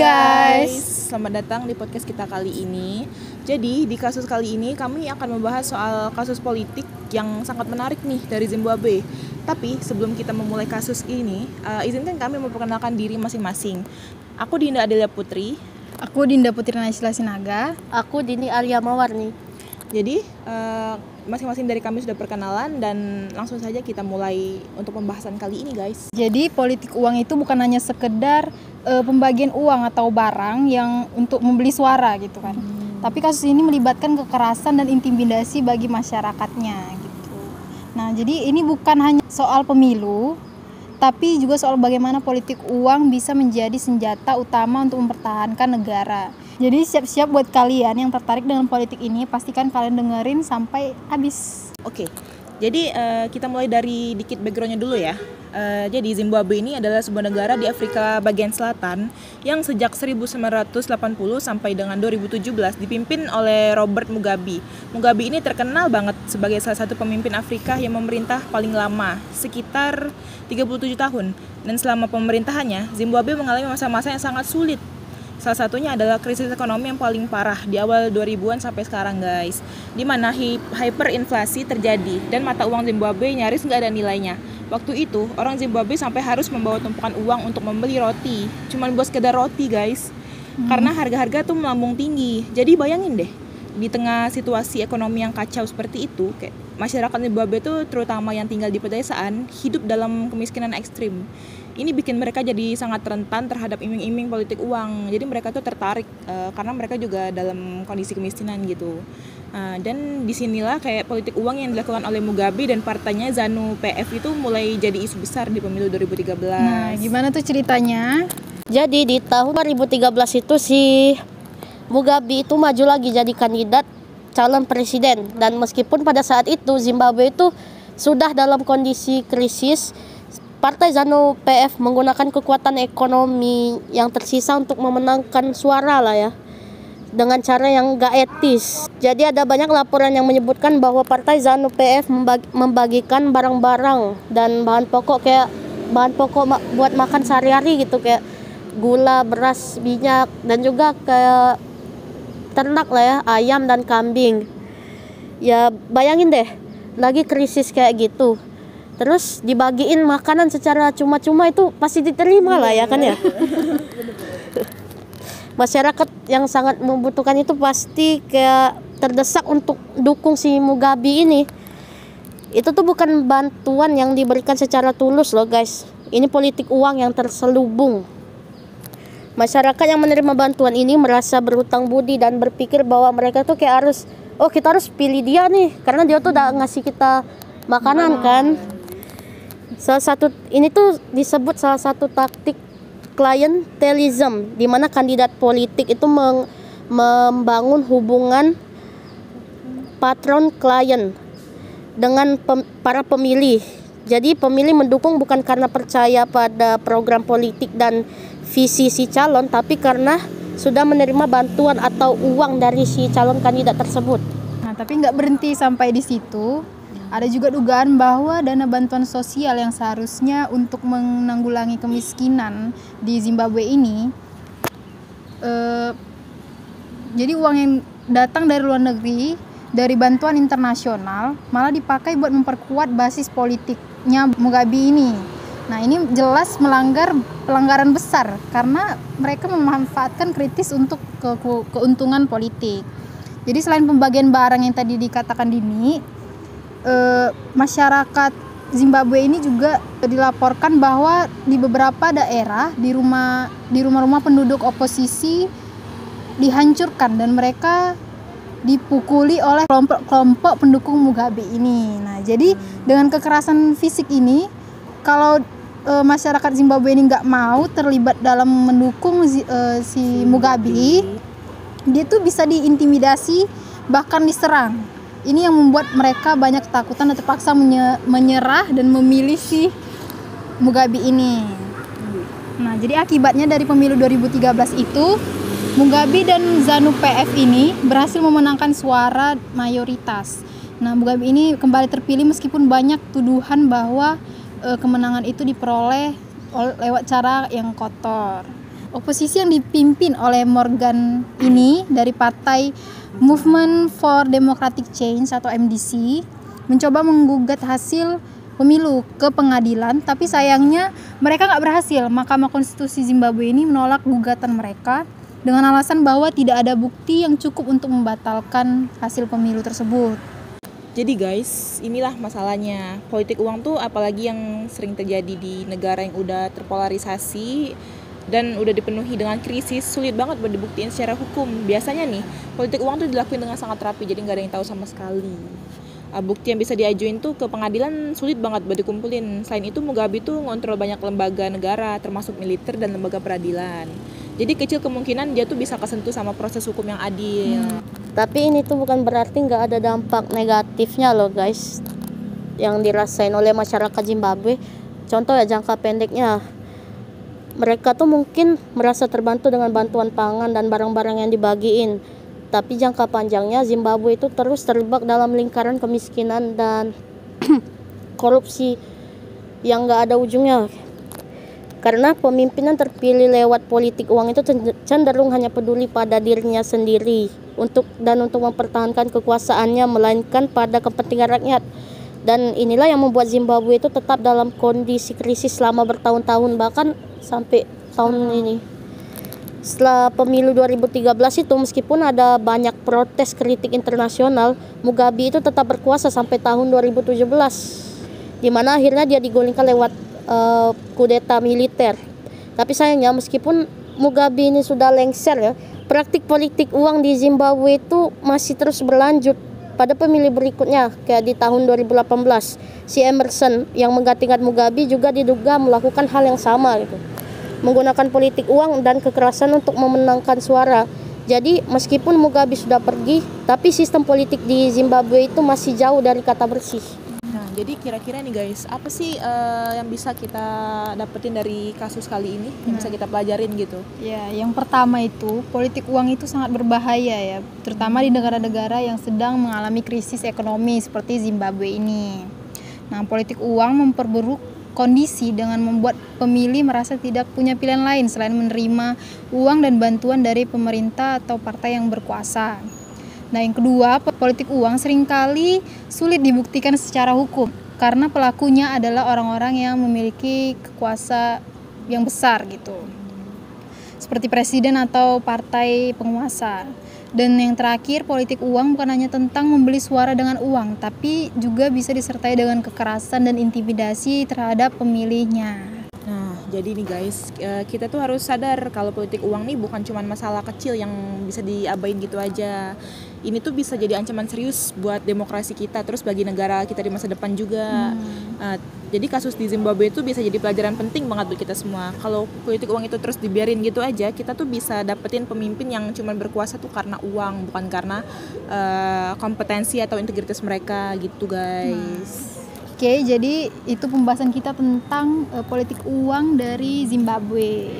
guys, selamat datang di podcast kita kali ini. Jadi di kasus kali ini kami akan membahas soal kasus politik yang sangat menarik nih dari Zimbabwe. Tapi sebelum kita memulai kasus ini, izinkan kami memperkenalkan diri masing-masing. Aku Dinda Adelia Putri. Aku Dinda Putri Naysila Sinaga. Aku Dini Arya Mawarni. Jadi masing-masing dari kami sudah perkenalan dan langsung saja kita mulai untuk pembahasan kali ini, guys. Jadi politik uang itu bukan hanya sekedar pembagian uang atau barang yang untuk membeli suara gitu kan. Tapi kasus ini melibatkan kekerasan dan intimidasi bagi masyarakatnya gitu. Nah, jadi ini bukan hanya soal pemilu, tapi juga soal bagaimana politik uang bisa menjadi senjata utama untuk mempertahankan negara. Jadi siap-siap buat kalian yang tertarik dengan politik ini, pastikan kalian dengerin sampai habis. Oke, jadi kita mulai dari dikit backgroundnya dulu ya. Jadi Zimbabwe ini adalah sebuah negara di Afrika bagian selatan yang sejak 1980 sampai dengan 2017 dipimpin oleh Robert Mugabe. Mugabe ini terkenal banget sebagai salah satu pemimpin Afrika yang memerintah paling lama, sekitar 37 tahun. Dan selama pemerintahannya, Zimbabwe mengalami masa-masa yang sangat sulit. Salah satunya adalah krisis ekonomi yang paling parah di awal 2000-an sampai sekarang, guys. Di mana hyperinflasi terjadi dan mata uang Zimbabwe nyaris nggak ada nilainya. Waktu itu, orang Zimbabwe sampai harus membawa tumpukan uang untuk membeli roti. Cuman buat sekedar roti, guys. Karena harga-harga tuh melambung tinggi. Jadi bayangin deh, di tengah situasi ekonomi yang kacau seperti itu, kayak masyarakat Zimbabwe tuh terutama yang tinggal di pedesaan, hidup dalam kemiskinan ekstrim. Ini bikin mereka jadi sangat rentan terhadap iming-iming politik uang. Jadi mereka tuh tertarik karena mereka juga dalam kondisi kemiskinan gitu. Dan disinilah kayak politik uang yang dilakukan oleh Mugabe dan partainya ZANU-PF itu mulai jadi isu besar di pemilu 2013. Nah, gimana tuh ceritanya? Jadi di tahun 2013 itu si Mugabe itu maju lagi jadi kandidat calon presiden. Dan meskipun pada saat itu Zimbabwe itu sudah dalam kondisi krisis, Partai ZANU-PF menggunakan kekuatan ekonomi yang tersisa untuk memenangkan suara lah ya, dengan cara yang gak etis. Jadi ada banyak laporan yang menyebutkan bahwa Partai ZANU-PF membagikan barang-barang dan bahan pokok buat makan sehari-hari gitu, kayak gula, beras, minyak, dan juga kayak ternak lah ya, ayam dan kambing. Ya bayangin deh, lagi krisis kayak gitu, terus dibagiin makanan secara cuma-cuma, itu pasti diterima lah ya kan ya. Masyarakat yang sangat membutuhkan itu pasti kayak terdesak untuk dukung si Mugabe ini. Itu tuh bukan bantuan yang diberikan secara tulus loh guys. Ini politik uang yang terselubung. Masyarakat yang menerima bantuan ini merasa berhutang budi dan berpikir bahwa mereka tuh kayak kita harus pilih dia nih karena dia tuh udah ngasih kita makanan kan. Ini tuh disebut salah satu taktik clientelism, di mana kandidat politik itu membangun hubungan patron klien dengan para pemilih. Jadi pemilih mendukung bukan karena percaya pada program politik dan visi si calon, tapi karena sudah menerima bantuan atau uang dari si calon kandidat tersebut. Nah, tapi nggak berhenti sampai di situ. Ada juga dugaan bahwa dana bantuan sosial yang seharusnya untuk menanggulangi kemiskinan di Zimbabwe ini, jadi uang yang datang dari luar negeri, dari bantuan internasional, malah dipakai buat memperkuat basis politiknya Mugabe ini. Nah, ini jelas melanggar pelanggaran besar karena mereka memanfaatkan kritis untuk keuntungan politik. Jadi selain pembagian barang yang tadi dikatakan Dini, masyarakat Zimbabwe ini juga dilaporkan bahwa di beberapa daerah di rumah-rumah penduduk oposisi dihancurkan dan mereka dipukuli oleh kelompok pendukung Mugabe ini. Nah, jadi dengan kekerasan fisik ini, kalau masyarakat Zimbabwe ini nggak mau terlibat dalam mendukung si Mugabe, dia tuh bisa diintimidasi bahkan diserang. Ini yang membuat mereka banyak ketakutan dan terpaksa menyerah dan memilih si Mugabe ini. Nah, jadi akibatnya dari pemilu 2013 itu, Mugabe dan ZANU-PF ini berhasil memenangkan suara mayoritas. Nah, Mugabe ini kembali terpilih meskipun banyak tuduhan bahwa kemenangan itu diperoleh lewat cara yang kotor. Oposisi yang dipimpin oleh Morgan ini dari partai Movement for Democratic Change atau MDC mencoba menggugat hasil pemilu ke pengadilan, tapi sayangnya mereka nggak berhasil. Mahkamah Konstitusi Zimbabwe ini menolak gugatan mereka dengan alasan bahwa tidak ada bukti yang cukup untuk membatalkan hasil pemilu tersebut. Jadi guys, inilah masalahnya. Politik uang tuh apalagi yang sering terjadi di negara yang udah terpolarisasi dan udah dipenuhi dengan krisis, sulit banget buat dibuktiin secara hukum. Biasanya nih, politik uang tuh dilakuin dengan sangat rapi, jadi nggak ada yang tahu sama sekali. Bukti yang bisa diajuin tuh ke pengadilan sulit banget buat dikumpulin. Selain itu, Mugabe tuh ngontrol banyak lembaga negara, termasuk militer dan lembaga peradilan. Jadi kecil kemungkinan dia tuh bisa kesentuh sama proses hukum yang adil. Tapi ini tuh bukan berarti nggak ada dampak negatifnya loh guys, yang dirasain oleh masyarakat Zimbabwe. Contoh ya, jangka pendeknya, mereka tuh mungkin merasa terbantu dengan bantuan pangan dan barang-barang yang dibagiin. Tapi jangka panjangnya Zimbabwe itu terus terjebak dalam lingkaran kemiskinan dan korupsi yang nggak ada ujungnya. Karena pemimpinan terpilih lewat politik uang itu cenderung hanya peduli pada dirinya sendiri untuk mempertahankan kekuasaannya, melainkan pada kepentingan rakyat. Dan inilah yang membuat Zimbabwe itu tetap dalam kondisi krisis selama bertahun-tahun, bahkan sampai tahun ini. Setelah pemilu 2013 itu, meskipun ada banyak protes kritik internasional, Mugabe itu tetap berkuasa sampai tahun 2017, di mana akhirnya dia digulingkan lewat kudeta militer. Tapi sayangnya meskipun Mugabe ini sudah lengser ya, praktik politik uang di Zimbabwe itu masih terus berlanjut. Pada pemilu berikutnya, kayak di tahun 2018, si Emerson yang menggantikan Mugabe juga diduga melakukan hal yang sama gitu, menggunakan politik uang dan kekerasan untuk memenangkan suara. Jadi meskipun Mugabe sudah pergi, tapi sistem politik di Zimbabwe itu masih jauh dari kata bersih. Nah, jadi kira-kira nih guys, apa sih yang bisa kita dapetin dari kasus kali ini, yang bisa kita pelajarin gitu? Ya, yang pertama itu politik uang itu sangat berbahaya ya, terutama di negara-negara yang sedang mengalami krisis ekonomi seperti Zimbabwe ini. Nah, politik uang memperburuk kondisi dengan membuat pemilih merasa tidak punya pilihan lain selain menerima uang dan bantuan dari pemerintah atau partai yang berkuasa. Nah, yang kedua, politik uang seringkali sulit dibuktikan secara hukum karena pelakunya adalah orang-orang yang memiliki kekuasaan yang besar gitu, seperti presiden atau partai penguasa. Dan yang terakhir, politik uang bukan hanya tentang membeli suara dengan uang, tapi juga bisa disertai dengan kekerasan dan intimidasi terhadap pemilihnya. Nah, jadi nih guys, kita tuh harus sadar kalau politik uang nih bukan cuma masalah kecil yang bisa diabain gitu aja. Ini tuh bisa jadi ancaman serius buat demokrasi kita, terus bagi negara kita di masa depan juga. Jadi kasus di Zimbabwe itu bisa jadi pelajaran penting banget buat kita semua. Kalau politik uang itu terus dibiarin gitu aja, kita tuh bisa dapetin pemimpin yang cuma berkuasa tuh karena uang, bukan karena kompetensi atau integritas mereka gitu guys. Oke, jadi itu pembahasan kita tentang politik uang dari Zimbabwe.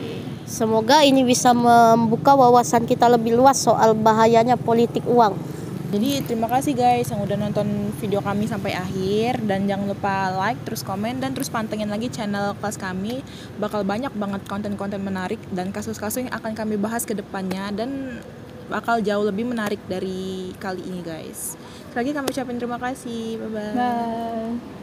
Semoga ini bisa membuka wawasan kita lebih luas soal bahayanya politik uang. Jadi terima kasih guys yang udah nonton video kami sampai akhir, dan jangan lupa like, terus komen, dan terus pantengin lagi channel kelas kami. Bakal banyak banget konten-konten menarik dan kasus-kasus yang akan kami bahas ke depannya, dan bakal jauh lebih menarik dari kali ini guys. Sekali lagi kami ucapin terima kasih. Bye-bye. Bye.